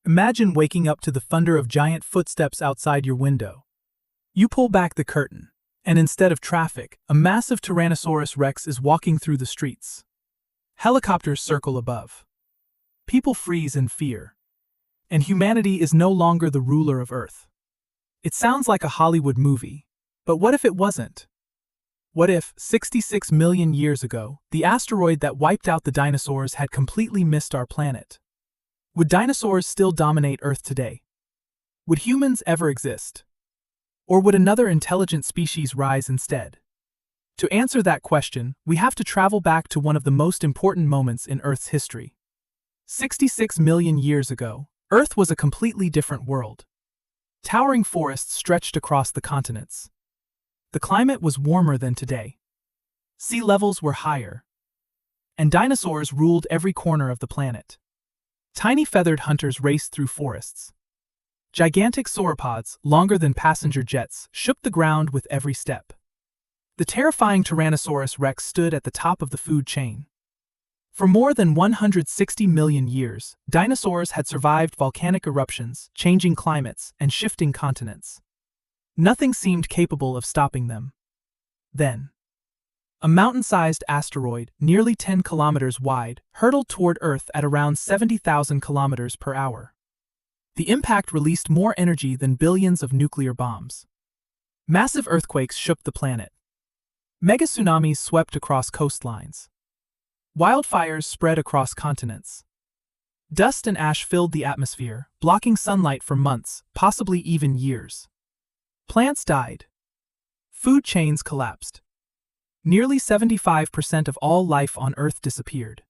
Imagine waking up to the thunder of giant footsteps outside your window. You pull back the curtain, and instead of traffic, a massive Tyrannosaurus Rex is walking through the streets. Helicopters circle above. People freeze in fear. And humanity is no longer the ruler of Earth. It sounds like a Hollywood movie, but what if it wasn't? What if, 66 million years ago, the asteroid that wiped out the dinosaurs had completely missed our planet? Would dinosaurs still dominate Earth today? Would humans ever exist? Or would another intelligent species rise instead? To answer that question, we have to travel back to one of the most important moments in Earth's history. 66 million years ago, Earth was a completely different world. Towering forests stretched across the continents. The climate was warmer than today. Sea levels were higher. And dinosaurs ruled every corner of the planet. Tiny feathered hunters raced through forests. Gigantic sauropods, longer than passenger jets, shook the ground with every step. The terrifying Tyrannosaurus Rex stood at the top of the food chain. For more than 160 million years, dinosaurs had survived volcanic eruptions, changing climates, and shifting continents. Nothing seemed capable of stopping them. Then, a mountain-sized asteroid, nearly 10 kilometers wide, hurtled toward Earth at around 70,000 kilometers per hour. The impact released more energy than billions of nuclear bombs. Massive earthquakes shook the planet. Mega tsunamis swept across coastlines. Wildfires spread across continents. Dust and ash filled the atmosphere, blocking sunlight for months, possibly even years. Plants died. Food chains collapsed. Nearly 75% of all life on Earth disappeared.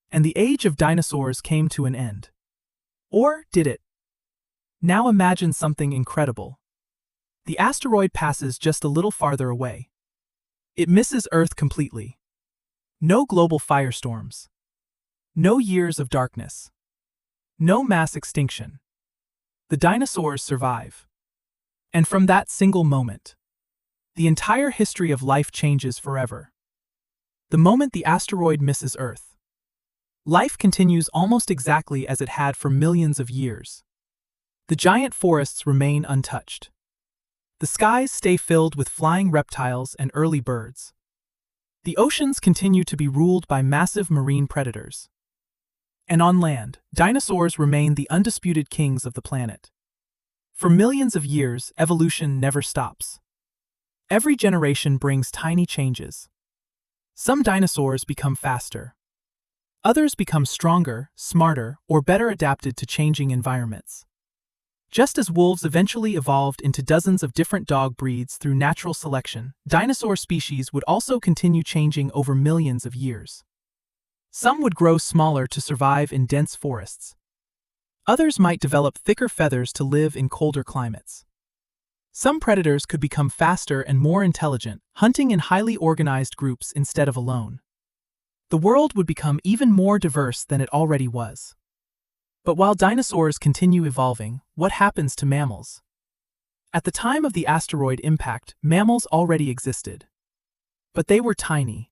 And the age of dinosaurs came to an end. Or did it? Now imagine something incredible. The asteroid passes just a little farther away. It misses Earth completely. No global firestorms. No years of darkness. No mass extinction. The dinosaurs survive. And from that single moment, the entire history of life changes forever. The moment the asteroid misses Earth, life continues almost exactly as it had for millions of years. The giant forests remain untouched. The skies stay filled with flying reptiles and early birds. The oceans continue to be ruled by massive marine predators. And on land, dinosaurs remain the undisputed kings of the planet. For millions of years, evolution never stops. Every generation brings tiny changes. Some dinosaurs become faster. Others become stronger, smarter, or better adapted to changing environments. Just as wolves eventually evolved into dozens of different dog breeds through natural selection, dinosaur species would also continue changing over millions of years. Some would grow smaller to survive in dense forests. Others might develop thicker feathers to live in colder climates. Some predators could become faster and more intelligent, hunting in highly organized groups instead of alone. The world would become even more diverse than it already was. But while dinosaurs continue evolving, what happens to mammals? At the time of the asteroid impact, mammals already existed. But they were tiny.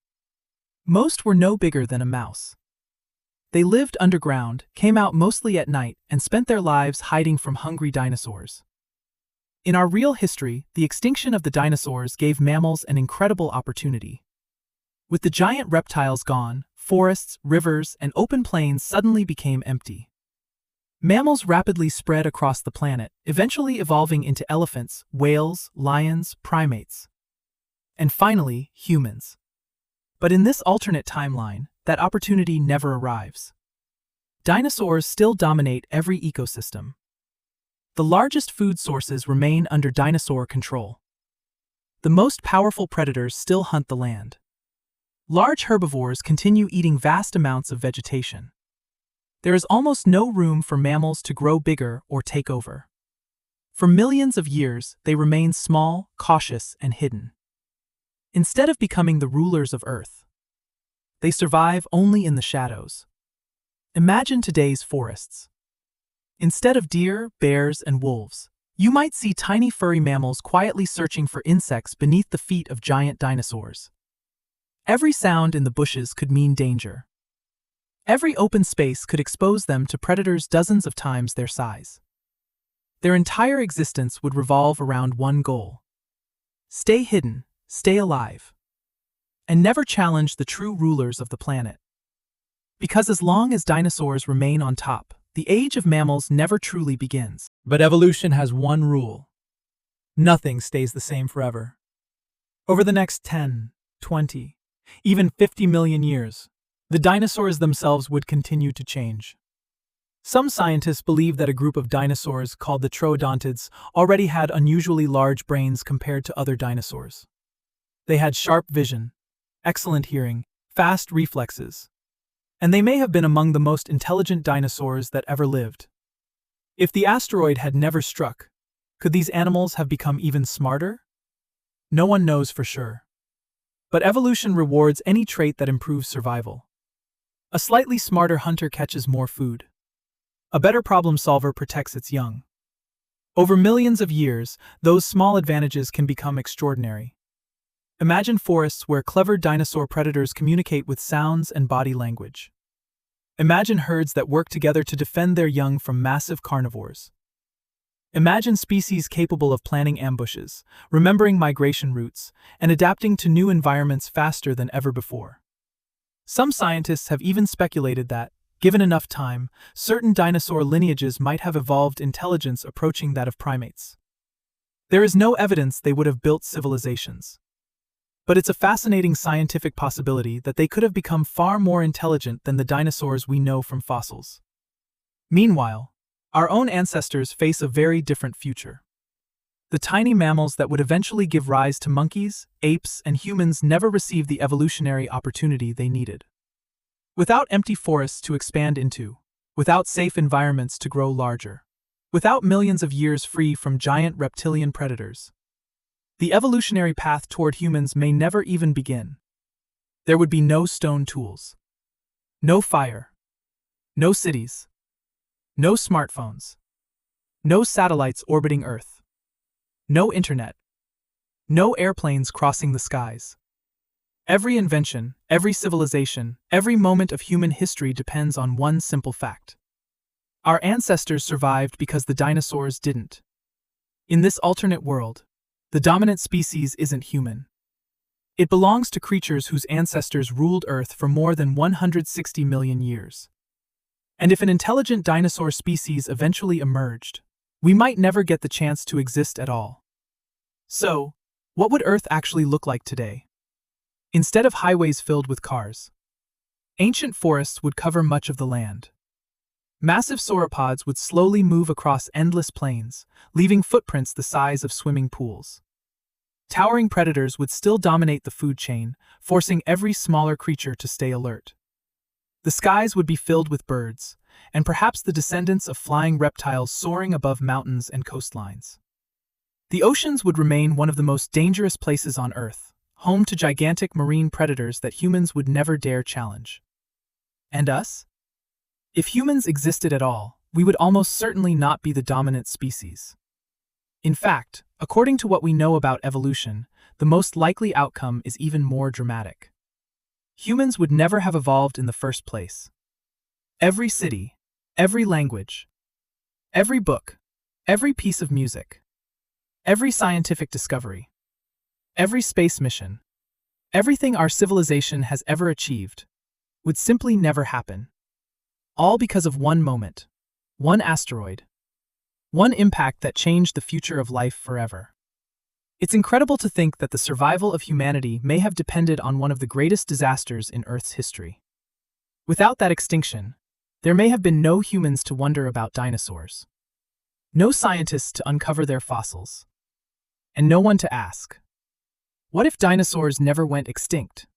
Most were no bigger than a mouse. They lived underground, came out mostly at night, and spent their lives hiding from hungry dinosaurs. In our real history, the extinction of the dinosaurs gave mammals an incredible opportunity. With the giant reptiles gone, forests, rivers, and open plains suddenly became empty. Mammals rapidly spread across the planet, eventually evolving into elephants, whales, lions, primates. And finally, humans. But in this alternate timeline, that opportunity never arrives. Dinosaurs still dominate every ecosystem. The largest food sources remain under dinosaur control. The most powerful predators still hunt the land. Large herbivores continue eating vast amounts of vegetation. There is almost no room for mammals to grow bigger or take over. For millions of years, they remain small, cautious, and hidden. Instead of becoming the rulers of Earth, they survive only in the shadows. Imagine today's forests. Instead of deer, bears, and wolves, you might see tiny furry mammals quietly searching for insects beneath the feet of giant dinosaurs. Every sound in the bushes could mean danger. Every open space could expose them to predators dozens of times their size. Their entire existence would revolve around one goal: stay hidden, stay alive, and never challenge the true rulers of the planet. Because as long as dinosaurs remain on top, the age of mammals never truly begins. But evolution has one rule: nothing stays the same forever. Over the next 10, 20, even 50 million years, the dinosaurs themselves would continue to change. Some scientists believe that a group of dinosaurs called the Troodontids already had unusually large brains compared to other dinosaurs. They had sharp vision, excellent hearing, fast reflexes, and they may have been among the most intelligent dinosaurs that ever lived. If the asteroid had never struck, could these animals have become even smarter? No one knows for sure. But evolution rewards any trait that improves survival. A slightly smarter hunter catches more food. A better problem solver protects its young. Over millions of years, those small advantages can become extraordinary. Imagine forests where clever dinosaur predators communicate with sounds and body language. Imagine herds that work together to defend their young from massive carnivores. Imagine species capable of planning ambushes, remembering migration routes, and adapting to new environments faster than ever before. Some scientists have even speculated that, given enough time, certain dinosaur lineages might have evolved intelligence approaching that of primates. There is no evidence they would have built civilizations. But it's a fascinating scientific possibility that they could have become far more intelligent than the dinosaurs we know from fossils. Meanwhile, our own ancestors face a very different future. The tiny mammals that would eventually give rise to monkeys, apes, and humans never received the evolutionary opportunity they needed. Without empty forests to expand into, without safe environments to grow larger, without millions of years free from giant reptilian predators, the evolutionary path toward humans may never even begin. There would be no stone tools, no fire, no cities, no smartphones, no satellites orbiting Earth, no internet, no airplanes crossing the skies. Every invention, every civilization, every moment of human history depends on one simple fact. Our ancestors survived because the dinosaurs didn't. In this alternate world, the dominant species isn't human. It belongs to creatures whose ancestors ruled Earth for more than 160 million years. And if an intelligent dinosaur species eventually emerged, we might never get the chance to exist at all. So, what would Earth actually look like today? Instead of highways filled with cars, ancient forests would cover much of the land. Massive sauropods would slowly move across endless plains, leaving footprints the size of swimming pools. Towering predators would still dominate the food chain, forcing every smaller creature to stay alert. The skies would be filled with birds, and perhaps the descendants of flying reptiles soaring above mountains and coastlines. The oceans would remain one of the most dangerous places on Earth, home to gigantic marine predators that humans would never dare challenge. And us? If humans existed at all, we would almost certainly not be the dominant species. In fact, according to what we know about evolution, the most likely outcome is even more dramatic. Humans would never have evolved in the first place. Every city, every language, every book, every piece of music, every scientific discovery, every space mission, everything our civilization has ever achieved, would simply never happen. All because of one moment, one asteroid, one impact that changed the future of life forever. It's incredible to think that the survival of humanity may have depended on one of the greatest disasters in Earth's history. Without that extinction, there may have been no humans to wonder about dinosaurs, no scientists to uncover their fossils, and no one to ask, what if dinosaurs never went extinct?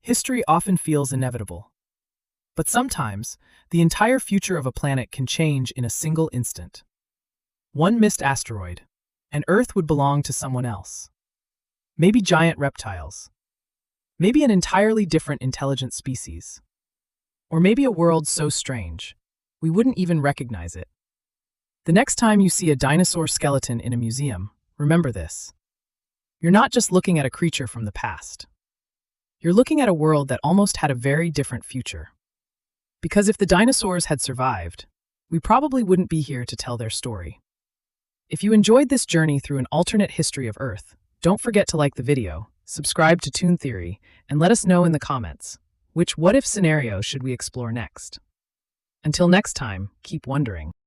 History often feels inevitable. But sometimes, the entire future of a planet can change in a single instant. One missed asteroid, and Earth would belong to someone else. Maybe giant reptiles. Maybe an entirely different intelligent species. Or maybe a world so strange, we wouldn't even recognize it. The next time you see a dinosaur skeleton in a museum, remember this. You're not just looking at a creature from the past. You're looking at a world that almost had a very different future. Because if the dinosaurs had survived, we probably wouldn't be here to tell their story. If you enjoyed this journey through an alternate history of Earth, don't forget to like the video, subscribe to ToonTheory, and let us know in the comments, which what-if scenario should we explore next? Until next time, keep wondering.